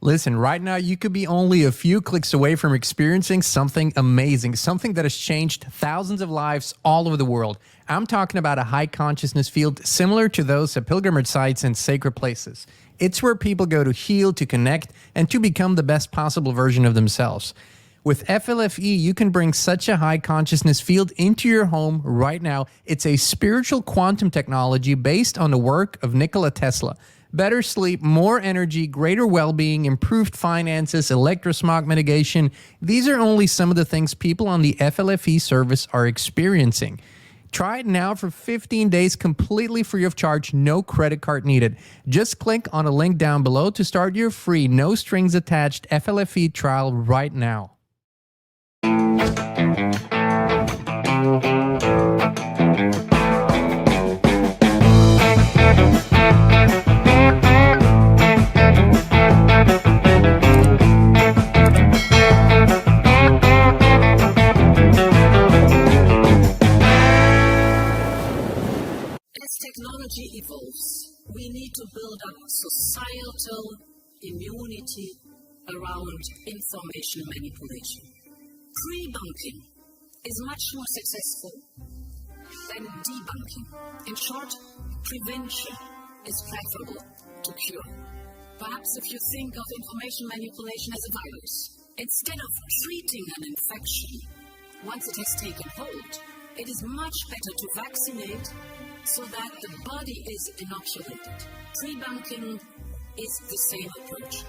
Listen, right now you could be only a few clicks away from experiencing something amazing, something that has changed thousands of lives all over the world. I'm talking about a high consciousness field similar to those at pilgrimage sites and sacred places. It's where people go to heal, to connect, and to become the best possible version of themselves. With FLFE, you can bring such a high consciousness field into your home right now. It's a spiritual quantum technology based on the work of Nikola Tesla. Better sleep, more energy, greater well-being, improved finances, electrosmog mitigation. These are only some of the things people on the FLFE service are experiencing. Try it now for 15 days completely free of charge, no credit card needed. Just click on a link down below to start your free, no strings attached FLFE trial right now. Technology evolves. We need to build up societal immunity around information manipulation. Pre-bunking is much more successful than debunking. In short, prevention is preferable to cure. Perhaps if you think of information manipulation as a virus, instead of treating an infection once it has taken hold, it is much better to vaccinate so that the body is inoculated. Pre-bunking is the same approach.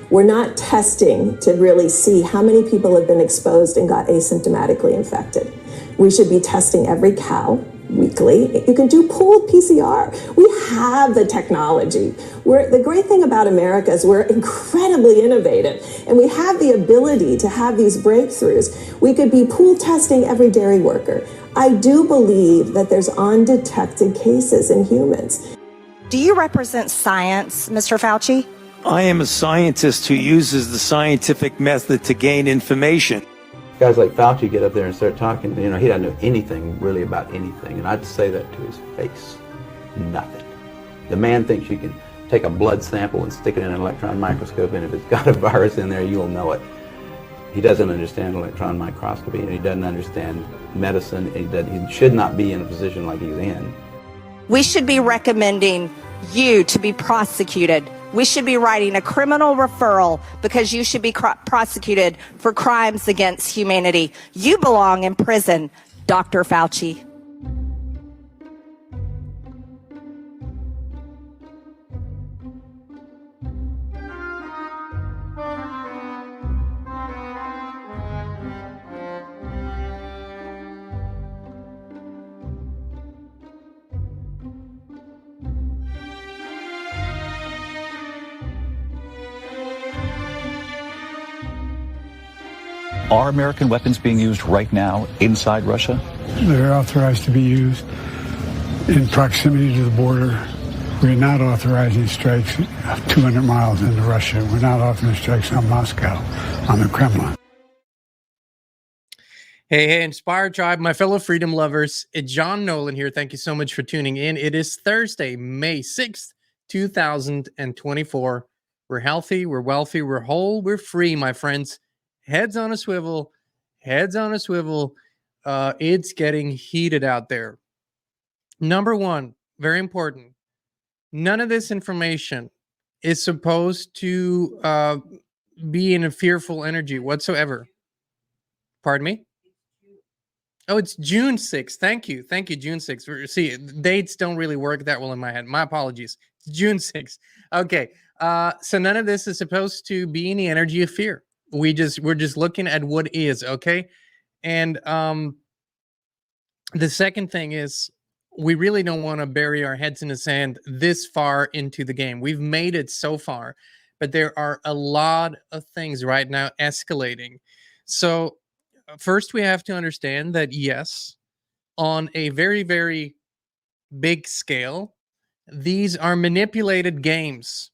We're not testing to really see how many people have been exposed and got asymptomatically infected. We should be testing every cow weekly. You can do pooled PCR. We have the technology. The great thing about America is we're incredibly innovative, and we have the ability to have these breakthroughs. We could be pool testing every dairy worker. I do believe that there's undetected cases in humans. Do you represent science, Mr. Fauci? I am a scientist who uses the scientific method to gain information. Guys like Fauci get up there and start talking, he doesn't know anything really about anything, and I'd say that to his face. Nothing. The man thinks you can take a blood sample and stick it in an electron microscope, and if it's got a virus in there, you'll know it. He doesn't understand electron microscopy, and he doesn't understand medicine, and he should not be in a position like he's in. We should be recommending you to be prosecuted. We should be writing a criminal referral because you should be prosecuted for crimes against humanity. You belong in prison, Dr. Fauci. Are American weapons being used right now inside Russia? They're authorized to be used in proximity to the border. We're not authorizing strikes 200 miles into Russia. We're not authorizing strikes on Moscow, on the Kremlin. Hey, Inspire Tribe, my fellow freedom lovers. It's John Nolan here. Thank you so much for tuning in. It is Thursday, May 6th, 2024. We're healthy, we're wealthy, we're whole, we're free, my friends. Heads on a swivel, heads on a swivel. It's getting heated out there. Number one, very important. None of this information is supposed to be in a fearful energy whatsoever. Pardon me? Oh, it's June 6th. Thank you. Thank you, June 6th. See, dates don't really work that well in my head. My apologies. It's June 6th. Okay. So none of this is supposed to be in the energy of fear. We're just looking at what is, okay? And the second thing is we really don't want to bury our heads in the sand this far into the game. We've made it so far, but there are a lot of things right now escalating. So first we have to understand that, yes, on a very, very big scale, these are manipulated games.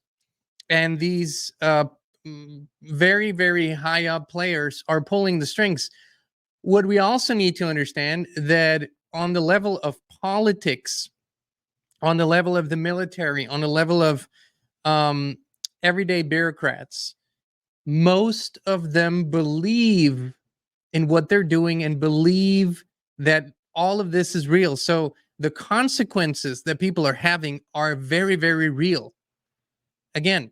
And these very, very high up players are pulling the strings. What we also need to understand that on the level of politics, on the level of the military, on the level of everyday bureaucrats, most of them believe in what they're doing and believe that all of this is real. So the consequences that people are having are very, very real. Again,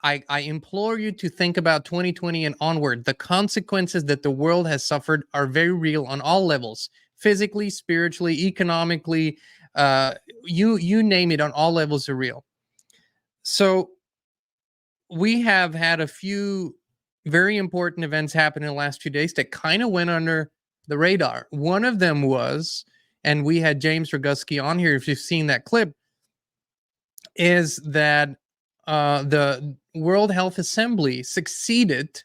I implore you to think about 2020 and onward. The consequences that the world has suffered are very real on all levels, physically, spiritually, economically, you name it, on all levels are real. So we have had a few very important events happen in the last few days that kind of went under the radar. One of them was, and we had James Roguski on here, if you've seen that clip, is that the World Health Assembly succeeded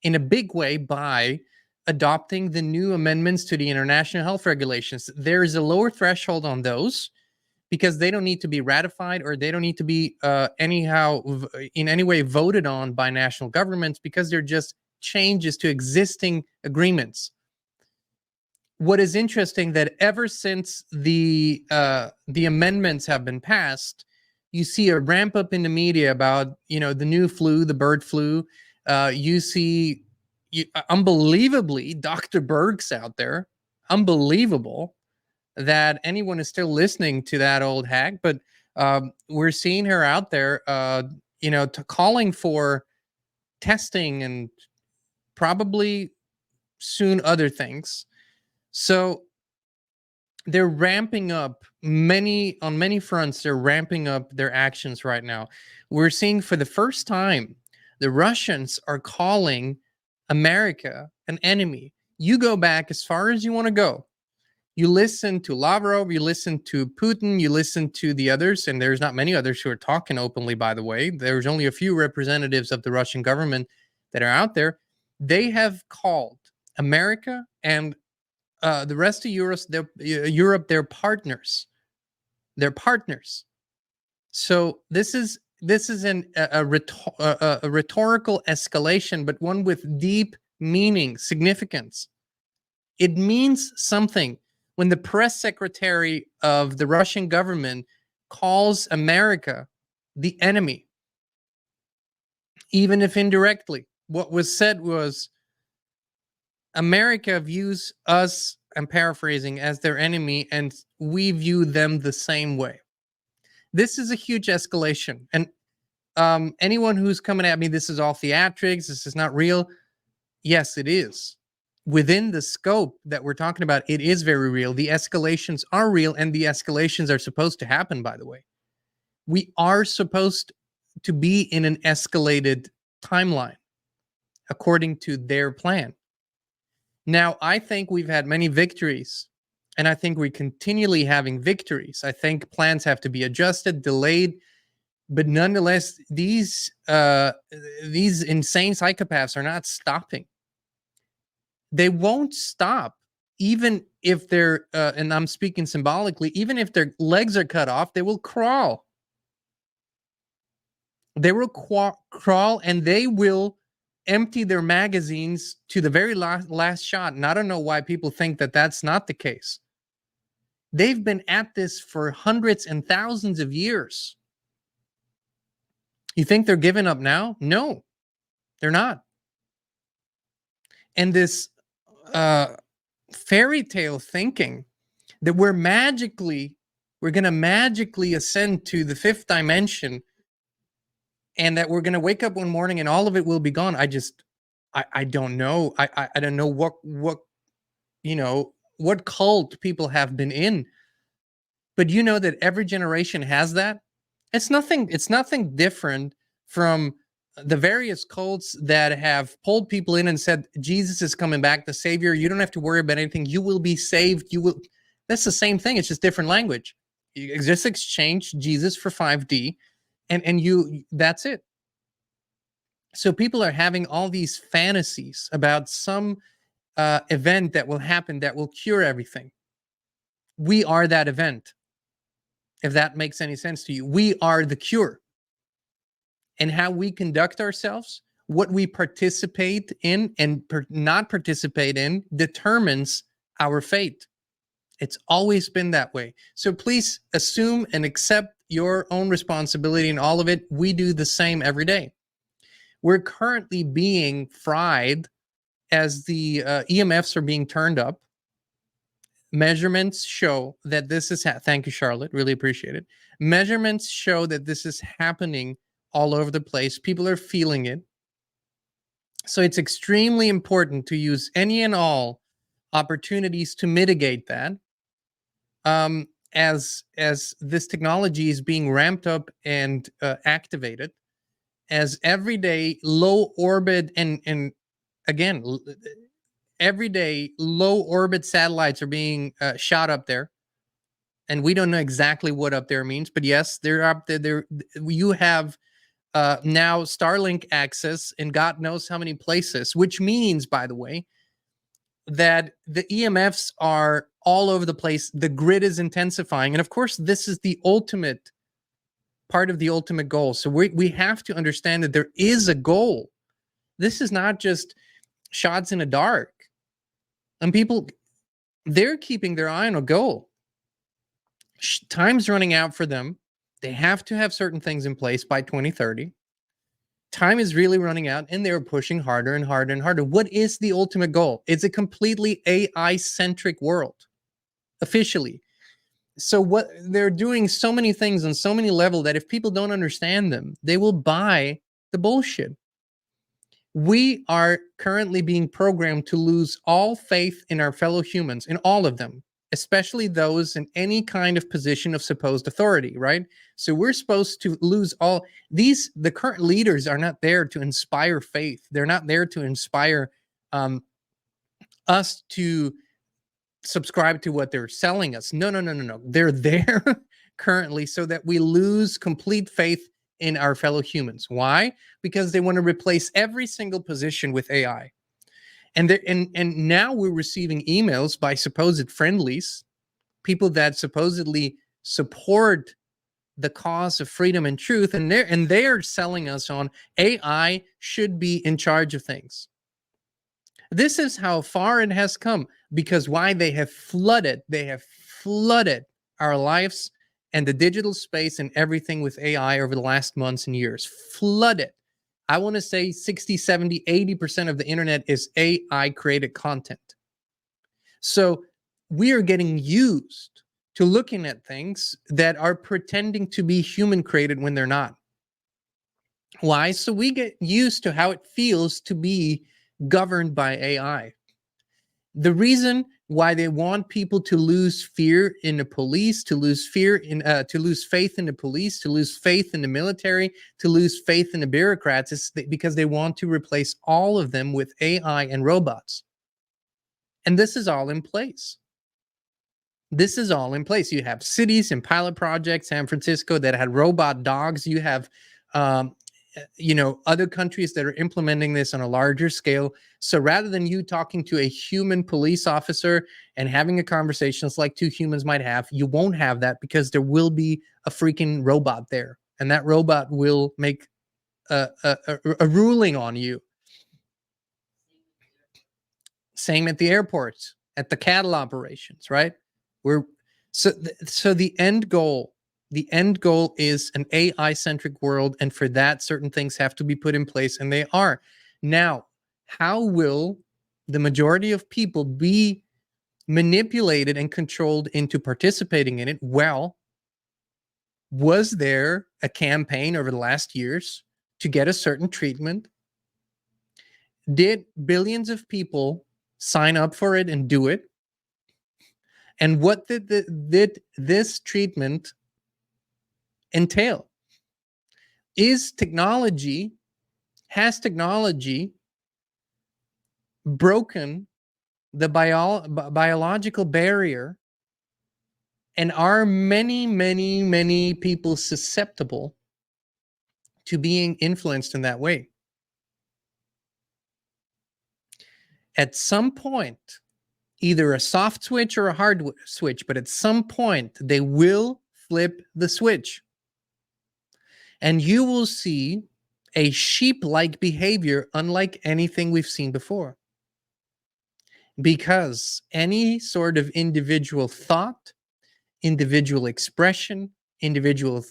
in a big way by adopting the new amendments to the international health regulations. There is a lower threshold on those because they don't need to be ratified, or they don't need to be in any way voted on by national governments, because they're just changes to existing agreements. What is interesting, that ever since the amendments have been passed, you see a ramp up in the media about the new flu, the bird flu. You see, unbelievably, Dr. Berg's out there. Unbelievable that anyone is still listening to that old hag, but we're seeing her out there, calling for testing and probably soon other things. So they're ramping up on many fronts. They're ramping up their actions right now. We're seeing for the first time, the Russians are calling America an enemy. You go back as far as you want to go. You listen to Lavrov, you listen to Putin, you listen to the others, and there's not many others who are talking openly, by the way. There's only a few representatives of the Russian government that are out there. They have called America and the rest of Europe, their partners. They're partners. So this is a rhetorical escalation, but one with deep meaning, significance. It means something when the press secretary of the Russian government calls America the enemy, even if indirectly. What was said was, America views us, I'm paraphrasing, as their enemy, and we view them the same way. This is a huge escalation. And anyone who's coming at me, this is all theatrics, this is not real. Yes, it is. Within the scope that we're talking about, it is very real. The escalations are real, and the escalations are supposed to happen, by the way. We are supposed to be in an escalated timeline according to their plan. Now, I think we've had many victories, and I think we're continually having victories. I think plans have to be adjusted, delayed, but nonetheless, these insane psychopaths are not stopping. They won't stop, even if they're, and I'm speaking symbolically, even if their legs are cut off, they will crawl. They will crawl, and they will empty their magazines to the very last shot. And I don't know why people think that that's not the case. They've been at this for hundreds and thousands of years. You think they're giving up now? No, they're not. And this fairy tale thinking that we're going to magically ascend to the fifth dimension, and that we're going to wake up one morning and all of it will be gone. I don't know. I don't know what cult people have been in, but you know that every generation has that. It's nothing different from the various cults that have pulled people in and said, Jesus is coming back, the Savior. You don't have to worry about anything. You will be saved. That's the same thing. It's just different language. You just exchange Jesus for 5D, and that's it. So people are having all these fantasies about some event that will happen that will cure everything. We are that event. If that makes any sense to you, we are the cure. And how we conduct ourselves, what we participate in and not participate in, determines our fate. It's always been that way. So please assume and accept your own responsibility in all of it. We do the same every day. We're currently being fried as the EMFs are being turned up. Measurements show that this is thank you, Charlotte, really appreciate it. Measurements show that this is happening all over the place. People are feeling it. So it's extremely important to use any and all opportunities to mitigate that. As this technology is being ramped up and activated, as everyday low orbit and again, everyday low orbit satellites are being shot up there, and we don't know exactly what up there means, but yes, they're up there. You have now Starlink access in God knows how many places, which means, by the way, that the EMFs are all over the place. The grid is intensifying. And of course, this is the ultimate part of the ultimate goal. So we have to understand that there is a goal. This is not just shots in the dark. And people, they're keeping their eye on a goal. Time's running out for them. They have to have certain things in place by 2030. Time is really running out, and they're pushing harder and harder and harder. What is the ultimate goal? It's a completely AI-centric world, officially. So what they're doing so many things on so many levels that if people don't understand them, they will buy the bullshit. We are currently being programmed to lose all faith in our fellow humans, in all of them, especially those in any kind of position of supposed authority, right? So we're supposed to lose all these. The current leaders are not there to inspire faith. They're not there to inspire us to subscribe to what they're selling us. No. They're there currently so that we lose complete faith in our fellow humans. Why? Because they want to replace every single position with AI. And now we're receiving emails by supposed friendlies, people that supposedly support the cause of freedom and truth, and they're selling us on AI should be in charge of things. This is how far it has come, because why? They have flooded our lives and the digital space and everything with AI over the last months and years. Flooded. I want to say 60, 70, 80% of the internet is AI created content. So we are getting used to looking at things that are pretending to be human created when they're not. Why? So we get used to how it feels to be governed by AI. The reason why they want people to lose fear in the police, to lose faith in the police, to lose faith in the military, to lose faith in the bureaucrats is because they want to replace all of them with AI and robots. And this is all in place. This is all in place. You have cities and pilot projects, San Francisco, that had robot dogs. You have other countries that are implementing this on a larger scale. So rather than you talking to a human police officer and having a conversation like two humans might have, you won't have that because there will be a freaking robot there. And that robot will make a ruling on you. Same at the airports, at the cattle operations, right? So the end goal is an AI-centric world, and for that, certain things have to be put in place, and they are. Now, how will the majority of people be manipulated and controlled into participating in it? Well, was there a campaign over the last years to get a certain treatment? Did billions of people sign up for it and do it? And what did this treatment entail? Has technology broken the biological barrier, and are many people susceptible to being influenced in that way? At some point, either a soft switch or a hard switch, but at some point they will flip the switch. And you will see a sheep-like behavior unlike anything we've seen before. Because any sort of individual thought, individual expression, individual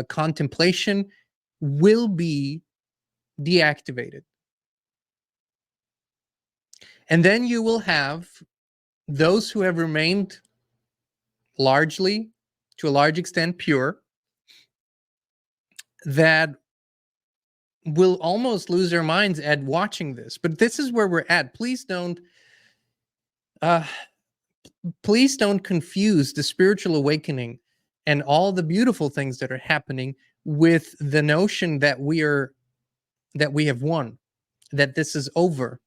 contemplation will be deactivated. And then you will have those who have remained largely, to a large extent, pure, that will almost lose their minds at watching this. But this is where we're at. Please don't confuse the spiritual awakening and all the beautiful things that are happening with the notion that we have won, that this is over,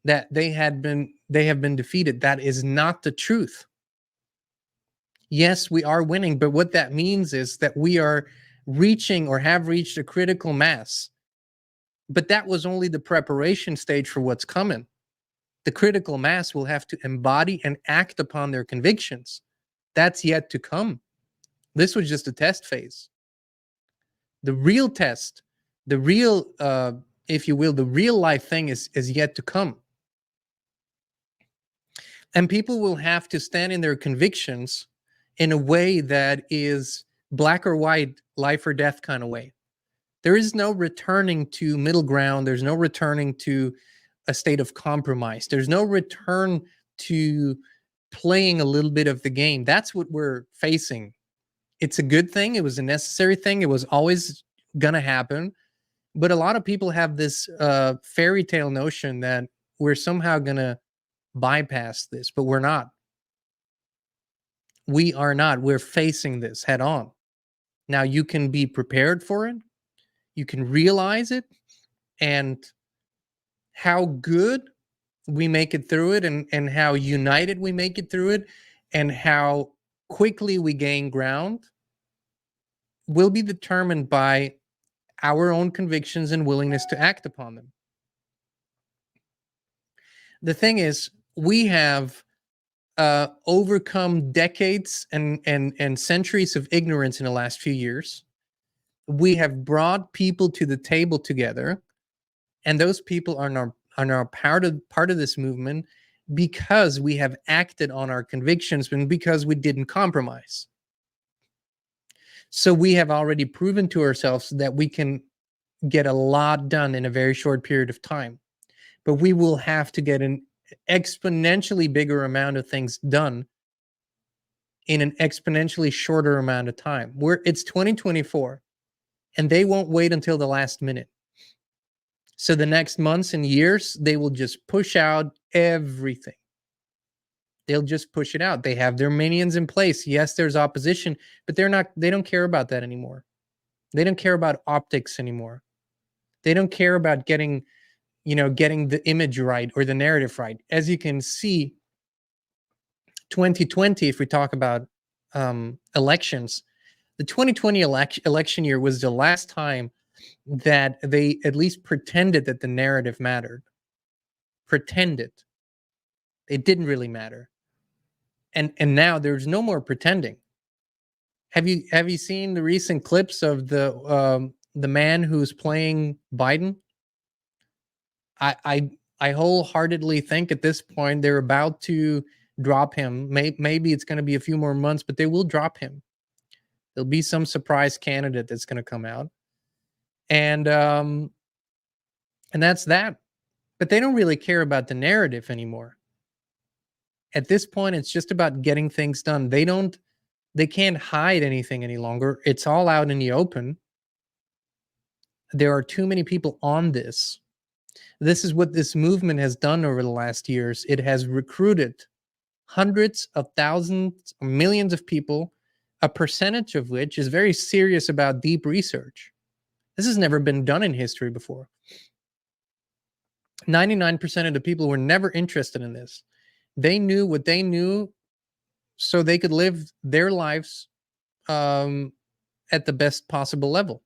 that they have been defeated. That is not the truth. Yes, we are winning, but what that means is that we are reaching or have reached a critical mass. But that was only the preparation stage for what's coming. The critical mass will have to embody and act upon their convictions. That's yet to come. This was just a test phase. The real test, the real, if you will, the real life thing is yet to come. And people will have to stand in their convictions in a way that is black or white, life or death kind of way. There is no returning to middle ground. There's no returning to a state of compromise. There's no return to playing a little bit of the game. That's what we're facing. It's a good thing. It was a necessary thing. It was always going to happen. But a lot of people have this fairy tale notion that we're somehow going to bypass this, but we're not. We are not. We're facing this head on. Now, you can be prepared for it. You can realize it, and how good we make it through it, and how united we make it through it, and how quickly we gain ground will be determined by our own convictions and willingness to act upon them. The thing is, we have overcome decades and centuries of ignorance in the last few years. We have brought people to the table together, and those people are now part of this movement because we have acted on our convictions and because we didn't compromise. So we have already proven to ourselves that we can get a lot done in a very short period of time, but we will have to get an exponentially bigger amount of things done in an exponentially shorter amount of time. It's 2024, and they won't wait until the last minute. So the next months and years, they will just push out everything. They'll just push it out. They have their minions in place. Yes, there's opposition, but they don't care about that anymore. They don't care about optics anymore. They don't care about getting the image right or the narrative right. As you can see, 2020, if we talk about elections, the 2020 election year was the last time that they at least pretended that the narrative mattered. Pretended. It didn't really matter. And now there's no more pretending. Have you seen the recent clips of the man who's playing Biden? I wholeheartedly think at this point they're about to drop him. Maybe it's going to be a few more months, but they will drop him. There'll be some surprise candidate that's going to come out, and that's that. But they don't really care about the narrative anymore. At this point, it's just about getting things done. They can't hide anything any longer. It's all out in the open. There are too many people on this. This is what this movement has done over the last years. It has recruited hundreds of thousands, millions of people, a percentage of which is very serious about deep research. This has never been done in history before. 99% of the people were never interested in this. They knew what they knew so they could live their lives at the best possible level.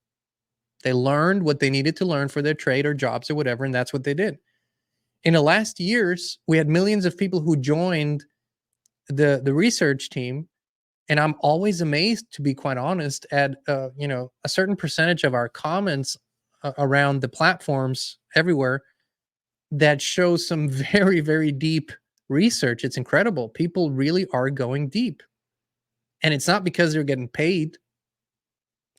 They learned what they needed to learn for their trade or jobs or whatever, and that's what they did. In the last years, we had millions of people who joined the research team, and I'm always amazed, to be quite honest, at a certain percentage of our comments around the platforms everywhere that shows some very, very deep research. It's incredible. People really are going deep. And it's not because they're getting paid.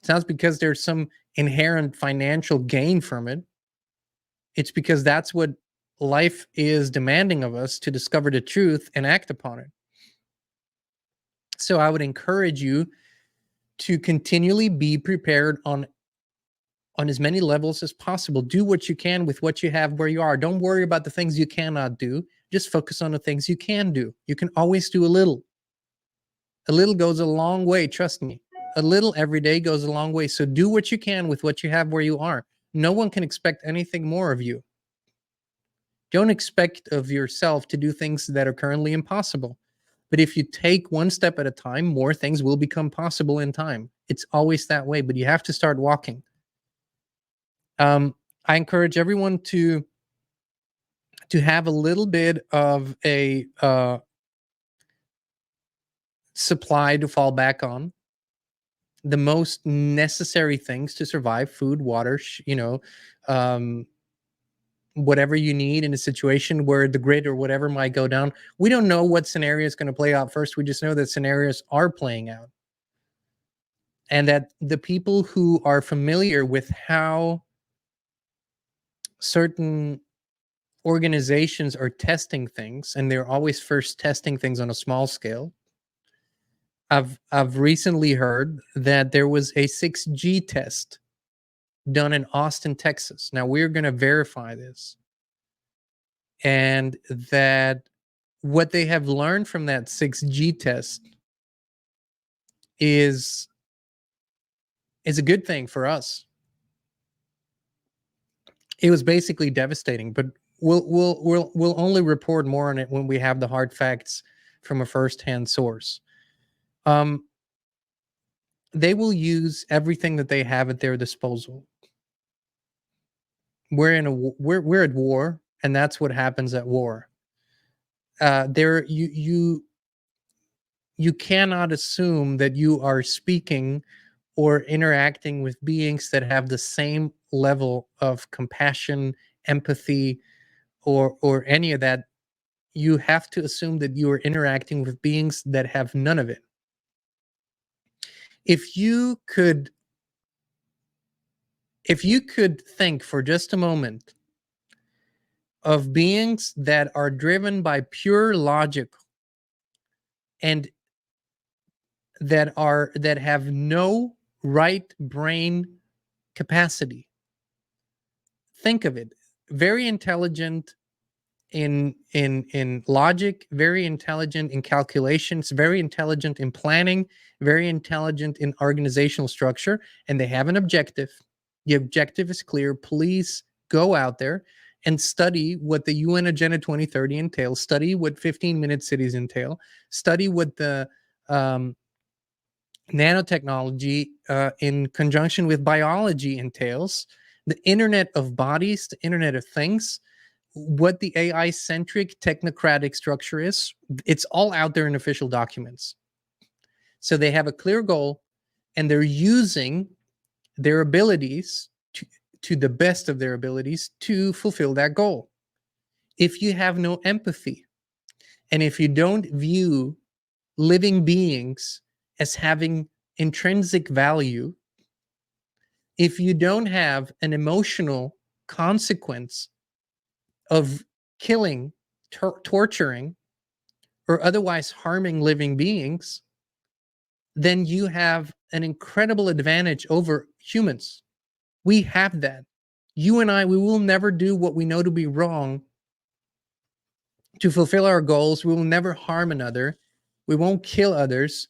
It's not because there's some inherent financial gain from it. It's because that's what life is demanding of us, to discover the truth and act upon it. So I would encourage you to continually be prepared on as many levels as possible. Do what you can with what you have where you are. Don't worry about the things you cannot do. Just focus on the things you can do. You can always do a little. A little goes a long way, trust me. A little every day goes a long way. So do what you can with what you have where you are. No one can expect anything more of you. Don't expect of yourself to do things that are currently impossible. But if you take one step at a time, more things will become possible in time. It's always that way, but you have to start walking. I encourage everyone to have a little bit of a supply to fall back on. The most necessary things to survive: food, water, whatever you need in a situation where the grid or whatever might go down. We don't know what scenario is going to play out first. We just know that scenarios are playing out. And that the people who are familiar with how certain organizations are testing things, and they're always first testing things on a small scale. I've recently heard that there was a 6G test done in Austin, Texas. Now we're going to verify this. And that what they have learned from that 6G test is a good thing for us. It was basically devastating, but we'll only report more on it when we have the hard facts from a first-hand source. They will use everything that they have at their disposal. We're at war, and that's what happens at war. You cannot assume that you are speaking or interacting with beings that have the same level of compassion, empathy, or any of that. You have to assume that you are interacting with beings that have none of it. If you could think for just a moment of beings that are driven by pure logic and that have no right brain capacity. Think of it. Very intelligent in logic, very intelligent in calculations, very intelligent in planning, very intelligent in organizational structure, and they have an objective. The objective is clear. Please go out there and study what the UN Agenda 2030 entails, study what 15-minute cities entail, study what the nanotechnology in conjunction with biology entails, the Internet of Bodies, the Internet of Things, what the AI-centric technocratic structure is. It's all out there in official documents. So they have a clear goal, and they're using their abilities to the best of their abilities to fulfill that goal. If you have no empathy, and if you don't view living beings as having intrinsic value, if you don't have an emotional consequence of killing, torturing, or otherwise harming living beings, then you have an incredible advantage over humans. We have that. You and I, we will never do what we know to be wrong to fulfill our goals. We will never harm another. We won't kill others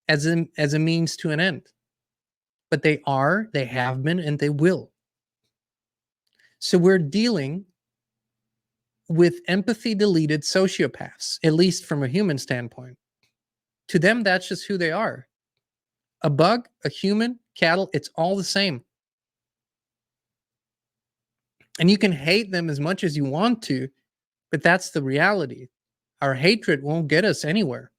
as a means to an end. But they have been, and they will. So we're dealing with empathy-deleted sociopaths, at least from a human standpoint. To them, that's just who they are. A bug, a human, cattle, it's all the same. And you can hate them as much as you want to, but that's the reality. Our hatred won't get us anywhere.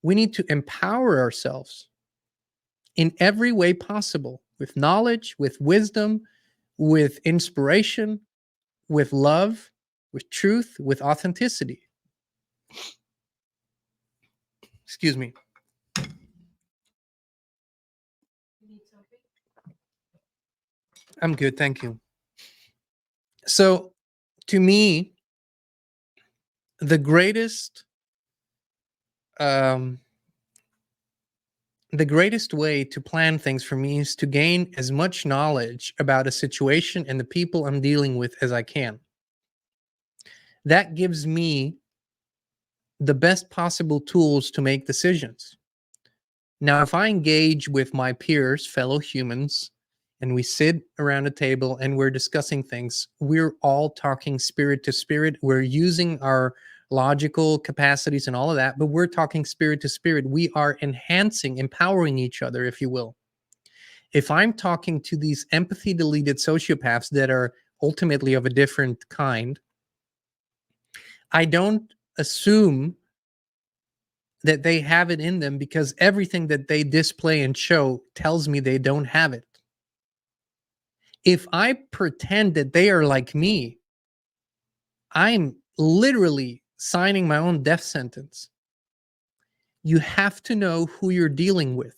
We need to empower ourselves in every way possible, with knowledge, with wisdom, with inspiration, with love, with truth, with authenticity. Excuse me. I'm good, thank you. So, to me, the greatest um, the greatest way to plan things for me is to gain as much knowledge about a situation and the people I'm dealing with as I can. That gives me the best possible tools to make decisions. Now, if I engage with my peers, fellow humans, and we sit around a table and we're discussing things, we're all talking spirit to spirit. We're using our logical capacities and all of that, but we're talking spirit to spirit. We are enhancing, empowering each other, if you will. If I'm talking to these empathy deleted sociopaths that are ultimately of a different kind, I don't assume that they have it in them because everything that they display and show tells me they don't have it. If I pretend that they are like me, I'm literally signing my own death sentence. You have to know who you're dealing with.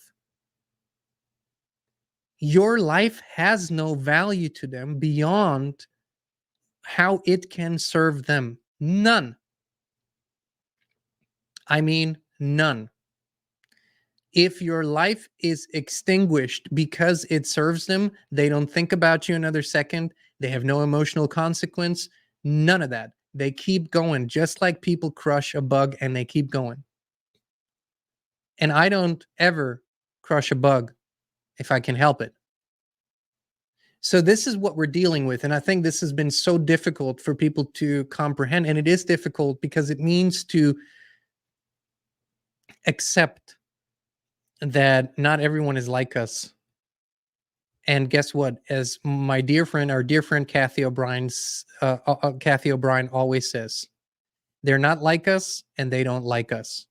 Your life has no value to them beyond how it can serve them. None. I mean, none. If your life is extinguished because it serves them, they don't think about you another second. They have no emotional consequence. None of that. They keep going, just like people crush a bug and they keep going. And I don't ever crush a bug if I can help it. So this is what we're dealing with. And I think this has been so difficult for people to comprehend. And it is difficult because it means to accept that not everyone is like us. And guess what? As my dear friend, our dear friend Kathy O'Brien always says, they're not like us and they don't like us.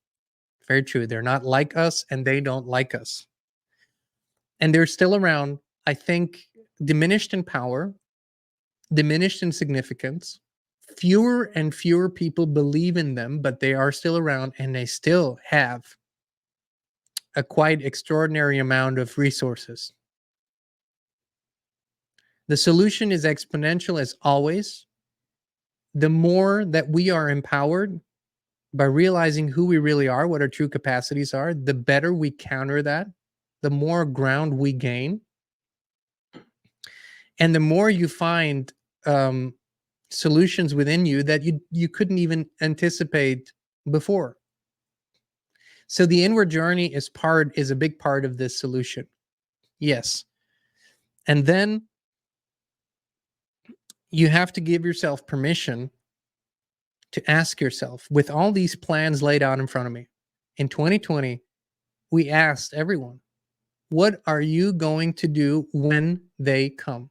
Very true. They're not like us and they don't like us. And they're still around, I think, diminished in power, diminished in significance. Fewer and fewer people believe in them, but they are still around and they still have a quite extraordinary amount of resources. The solution is exponential as always. The more that we are empowered by realizing who we really are, what our true capacities are, the better we counter that, the more ground we gain. And the more you find solutions within you that you couldn't even anticipate before. So the inward journey is a big part of this solution. Yes. And then you have to give yourself permission to ask yourself, with all these plans laid out in front of me, in 2020, we asked everyone, what are you going to do when they come?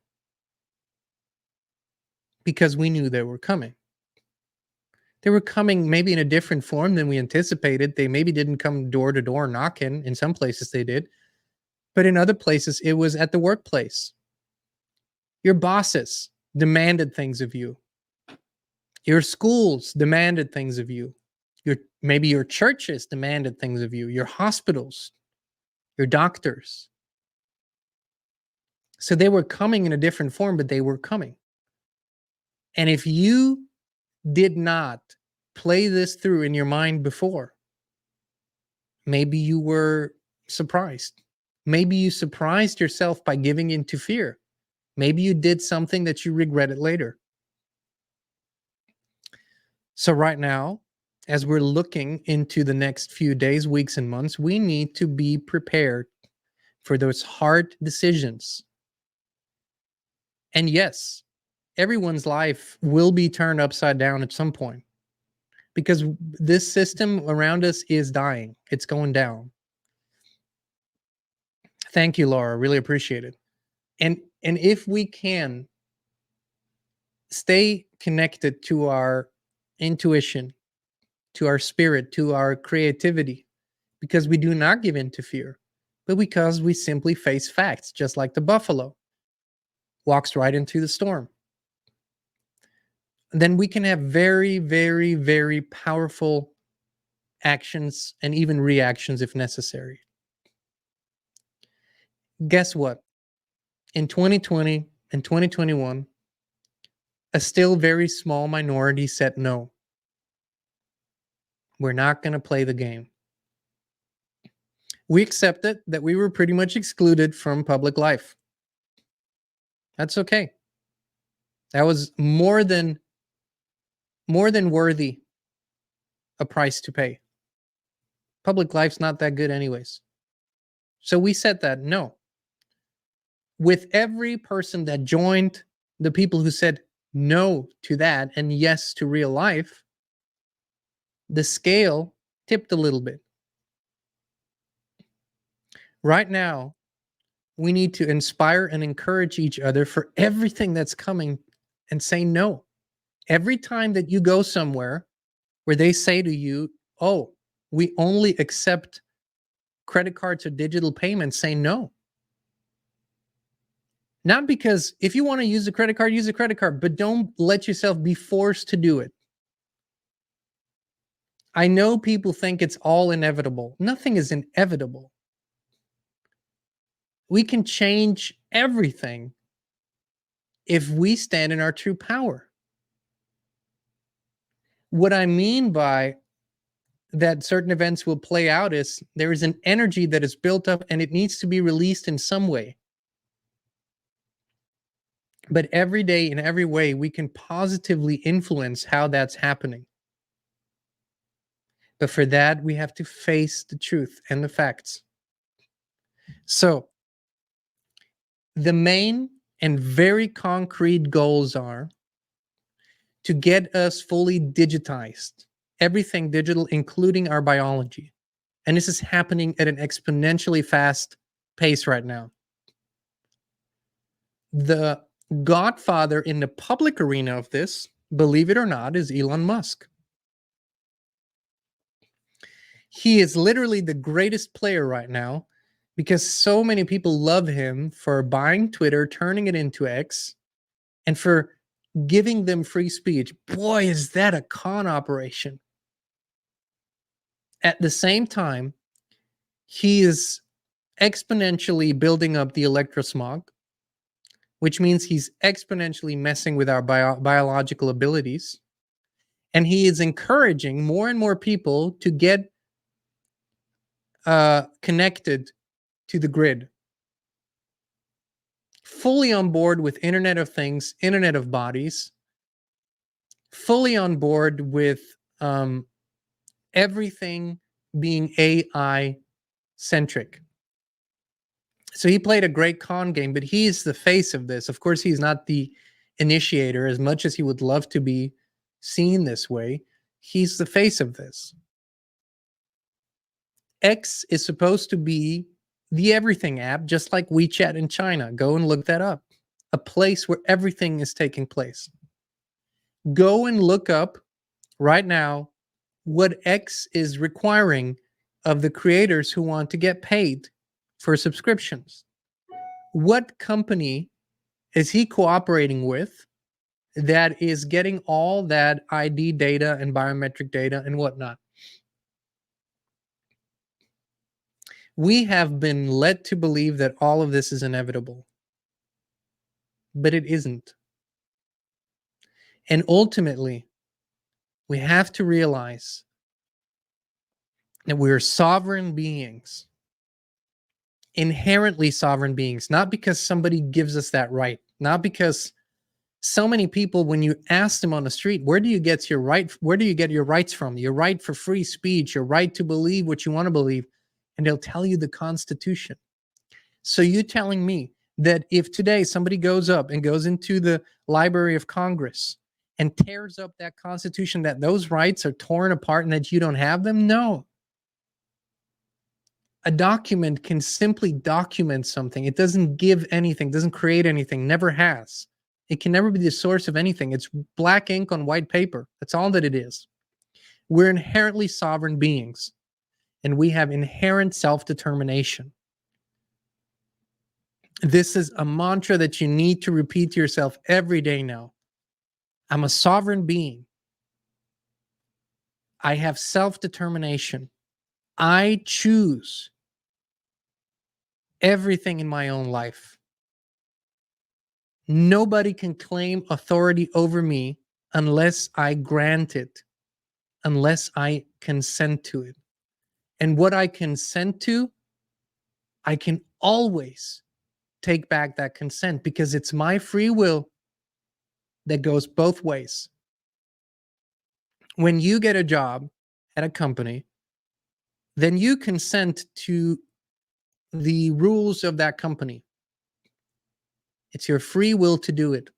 Because we knew they were coming. They were coming maybe in a different form than we anticipated. They maybe didn't come door to door knocking. In some places they did. But in other places, it was at the workplace. Your bosses demanded things of you. Your schools demanded things of you. Maybe your churches demanded things of you. Your hospitals, your doctors. So they were coming in a different form, but they were coming. And if you did not play this through in your mind before, maybe you were surprised. Maybe you surprised yourself by giving in to fear. Maybe you did something that you regretted later. So right now, as we're looking into the next few days, weeks, and months, we need to be prepared for those hard decisions. And yes, everyone's life will be turned upside down at some point because this system around us is dying. It's going down. Thank you, Laura. Really appreciate it. And if we can stay connected to our intuition, to our spirit, to our creativity, because we do not give in to fear, but because we simply face facts, just like the buffalo walks right into the storm. Then we can have very, very, very powerful actions and even reactions if necessary. Guess what? In 2020, in 2021, a still very small minority said no. We're not going to play the game. We accepted that we were pretty much excluded from public life. That's okay. That was more than worthy a price to pay. Public life's not that good anyways. So we said that no. With every person that joined the people who said no to that and yes to real life, the scale tipped a little bit. Right now, we need to inspire and encourage each other for everything that's coming and say no. Every time that you go somewhere where they say to you, oh, we only accept credit cards or digital payments, say no. Not because if you want to use a credit card, use a credit card, but don't let yourself be forced to do it. I know people think it's all inevitable. Nothing is inevitable. We can change everything if we stand in our true power. What I mean by that certain events will play out is there is an energy that is built up and it needs to be released in some way. But every day, in every way, we can positively influence how that's happening. But for that, we have to face the truth and the facts. So, the main and very concrete goals are to get us fully digitized, everything digital, including our biology. And this is happening at an exponentially fast pace right now. The godfather in the public arena of this, believe it or not, is Elon Musk. He is literally the greatest player right now because so many people love him for buying Twitter, turning it into X, and for giving them free speech. Boy, is that a con operation. At the same time, he is exponentially building up the electrosmog, which means he's exponentially messing with our biological abilities. And he is encouraging more and more people to get connected to the grid. Fully on board with Internet of Things, Internet of Bodies, fully on board with everything being AI centric. So he played a great con game, but he's the face of this. Of course, he's not the initiator as much as he would love to be seen this way. He's the face of this. X is supposed to be the everything app, just like WeChat in China. Go and look that up. A place where everything is taking place. Go and look up right now what X is requiring of the creators who want to get paid for subscriptions. What company is he cooperating with that is getting all that ID data and biometric data and whatnot? We have been led to believe that all of this is inevitable, but it isn't. And ultimately, we have to realize that we're sovereign beings, inherently sovereign beings, not because somebody gives us that right, not because so many people, when you ask them on the street, where do you get your right? Where do you get your rights from? Your right for free speech, your right to believe what you want to believe, and they'll tell you the Constitution. So you're telling me that if today somebody goes up and goes into the Library of Congress and tears up that Constitution, that those rights are torn apart and that you don't have them? No. A document can simply document something. It doesn't give anything, doesn't create anything, never has. It can never be the source of anything. It's black ink on white paper. That's all that it is. We're inherently sovereign beings, and we have inherent self-determination. This is a mantra that you need to repeat to yourself every day now. I'm a sovereign being. I have self-determination. I choose everything in my own life. Nobody can claim authority over me unless I grant it, unless I consent to it. And what I consent to, I can always take back that consent because it's my free will that goes both ways. When you get a job at a company, then you consent to the rules of that company. It's your free will to do it.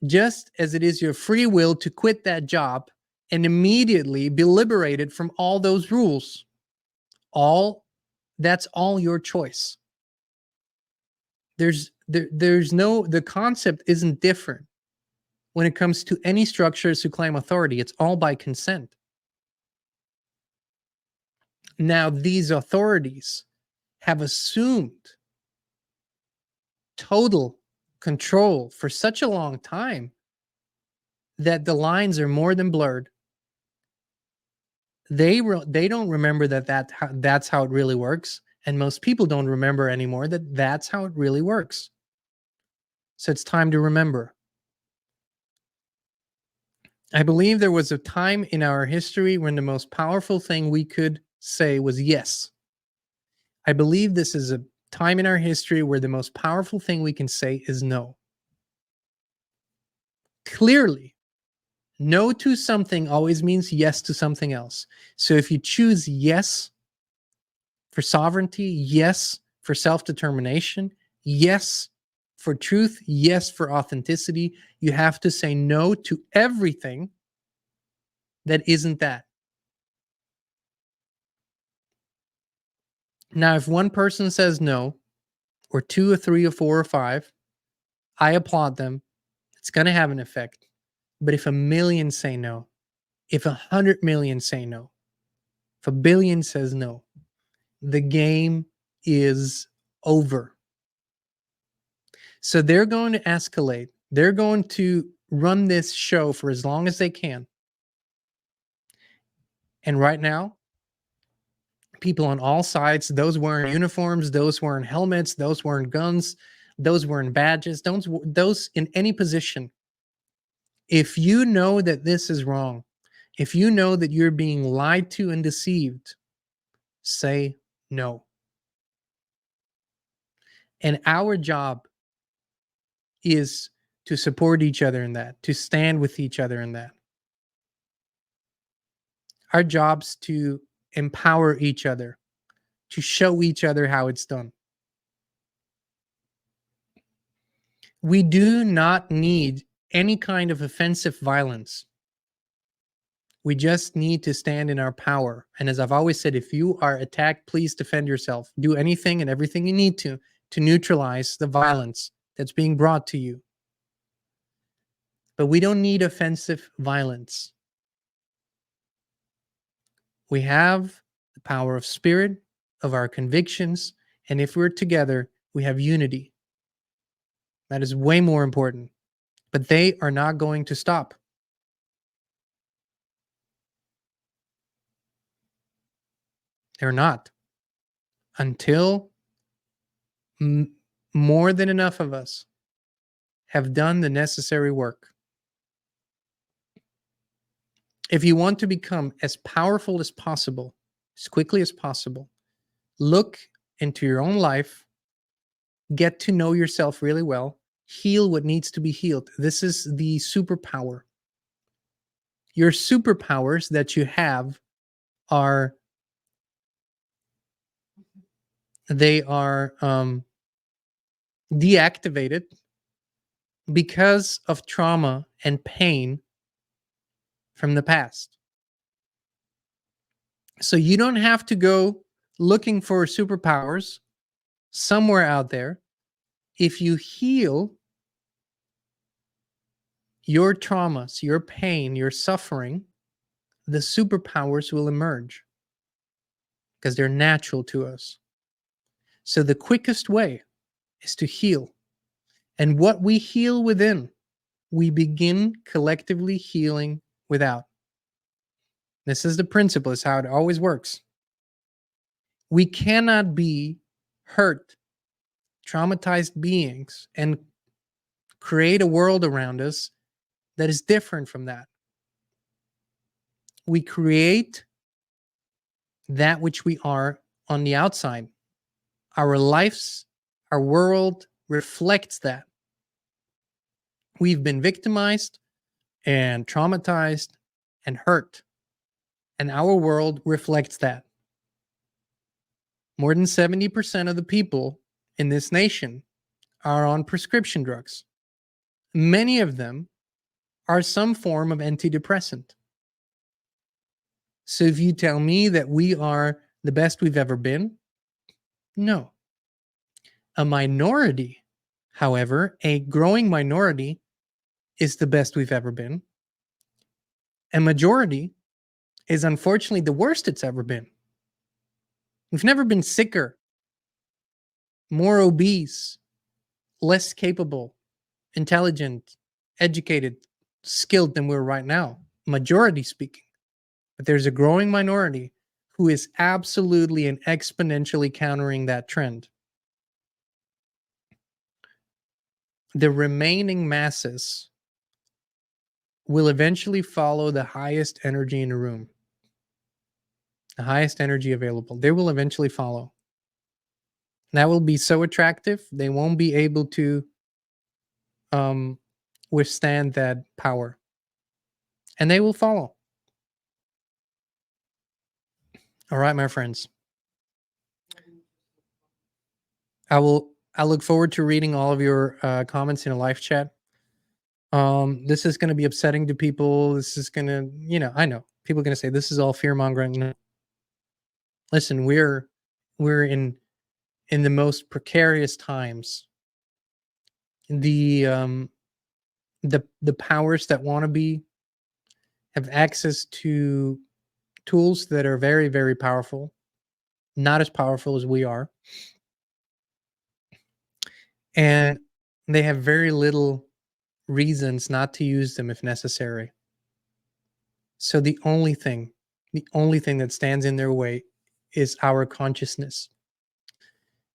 Just as it is your free will to quit that job and immediately be liberated from all those rules. That's all your choice. The concept isn't different when it comes to any structures who claim authority. It's all by consent. Now, these authorities have assumed total control for such a long time that the lines are more than blurred. They don't remember that's how it really works, and most people don't remember anymore that that's how it really works. So it's time to remember. I believe there was a time in our history when the most powerful thing we could say was yes. I believe this is a time in our history where the most powerful thing we can say is no. Clearly, no to something always means yes to something else. So if you choose yes for sovereignty, yes for self-determination, yes for truth, yes for authenticity, you have to say no to everything that isn't that. Now, if one person says no, or two or three or four or five, I applaud them. It's going to have an effect. But if 1 million say no, if 100 million say no, if 1 billion says no, the game is over. So they're going to escalate. They're going to run this show for as long as they can. And right now, people on all sides, those wearing uniforms, those wearing helmets, those wearing guns, those wearing badges, those in any position, if you know that this is wrong, if you know that you're being lied to and deceived, say no. And our job is to support each other in that, to stand with each other in that. Our job's to empower each other, to show each other how it's done. We do not need any kind of offensive violence. We just need to stand in our power. And as I've always said, if you are attacked, please defend yourself. Do anything and everything you need to neutralize the violence that's being brought to you. But we don't need offensive violence. We have the power of spirit, of our convictions, and if we're together, we have unity. That is way more important. But they are not going to stop. They're not. Until more than enough of us have done the necessary work. If you want to become as powerful as possible, as quickly as possible, look into your own life, get to know yourself really well, heal what needs to be healed. This is the superpower. Your superpowers that you have are deactivated because of trauma and pain from the past. So you don't have to go looking for superpowers somewhere out there. If you heal your traumas, your pain, your suffering, the superpowers will emerge because they're natural to us. So the quickest way is to heal. And what we heal within, we begin collectively healing without. This is the principle, is how it always works. We cannot be hurt, traumatized beings and create a world around us that is different from that. We create that which we are on the outside. Our lives, our world reflects that. We've been victimized and traumatized and hurt, and our world reflects that. More than 70% of the people in this nation are on prescription drugs. Many of them are some form of antidepressant. So if you tell me that we are the best we've ever been, no. A minority, however, a growing minority, is the best we've ever been. A majority is unfortunately the worst it's ever been. We've never been sicker, more obese, less capable, intelligent, educated, skilled than we're right now, majority speaking. But there's a growing minority who is absolutely and exponentially countering that trend. The remaining masses will eventually follow the highest energy in the room, the highest energy available. They will eventually follow. That will be so attractive, they won't be able to withstand that power. And they will follow. All right, my friends. I look forward to reading all of your comments in a live chat. This is going to be upsetting to people. This is going to, I know people are going to say this is all fear mongering. No. Listen, we're in the most precarious times. The powers that want to be have access to tools that are very, very powerful, not as powerful as we are. And they have very little reasons not to use them if necessary. So the only thing that stands in their way is our consciousness.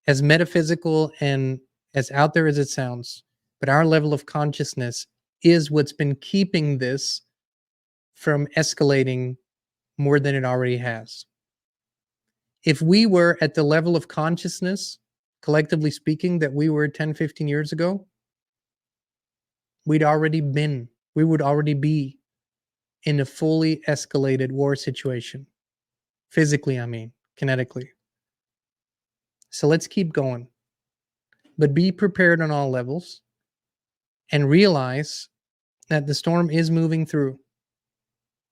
As metaphysical and as out there as it sounds, but our level of consciousness is what's been keeping this from escalating more than it already has. If we were at the level of consciousness, collectively speaking, that we were 10, 15 years ago, we would already be in a fully escalated war situation. Physically, I mean, kinetically. So let's keep going. But be prepared on all levels and realize that the storm is moving through.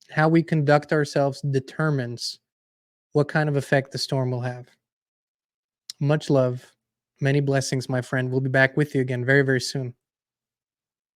How we conduct ourselves determines what kind of effect the storm will have. Much love. Many blessings, my friend. We'll be back with you again very, very soon.